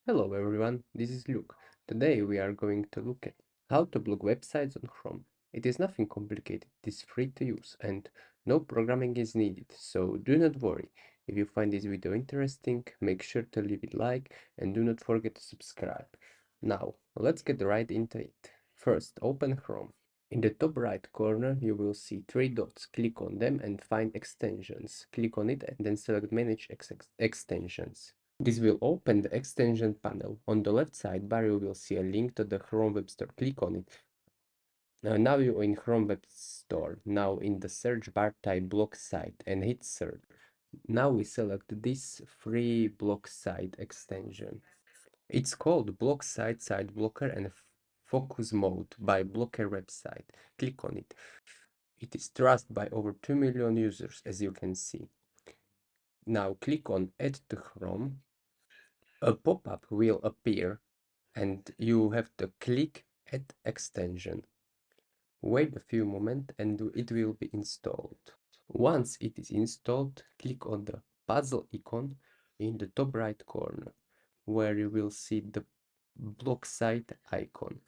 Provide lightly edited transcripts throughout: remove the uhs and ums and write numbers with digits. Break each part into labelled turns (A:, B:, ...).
A: Hello everyone, this is Luke. Today we are going to look at how to block websites on Chrome. It is nothing complicated, it is free to use and no programming is needed, so do not worry. If you find this video interesting, make sure to leave a like and do not forget to subscribe. Now, let's get right into it. First, open Chrome. In the top right corner, you will see three dots. Click on them and find extensions. Click on it and then select Manage Extensions. This will open the extension panel. On the left sidebar, you will see a link to the Chrome Web Store. Click on it. Now you're in Chrome Web Store. Now in the search bar, type BlockSite and hit search. Now we select this free BlockSite extension. It's called BlockSite Site Blocker and Focus Mode by Blocker website. Click on it. It is trusted by over 2 million users, as you can see. Now click on Add to Chrome. A pop-up will appear and you have to click Add Extension. Wait a few moments and it will be installed. Once it is installed, click on the puzzle icon in the top right corner, where you will see the BlockSite icon.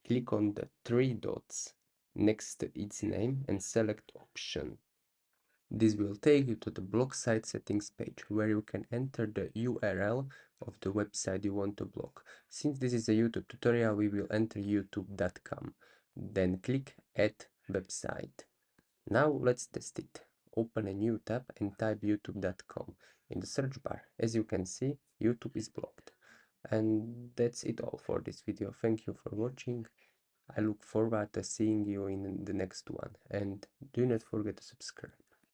A: Click on the three dots next to its name and select Option. This will take you to the BlockSite settings page where you can enter the URL of the website you want to block. Since this is a YouTube tutorial, we will enter youtube.com. Then click Add Website. Now let's test it. Open a new tab and type youtube.com in the search bar. As you can see, YouTube is blocked. And that's it all for this video. Thank you for watching. I look forward to seeing you in the next one. And do not forget to subscribe.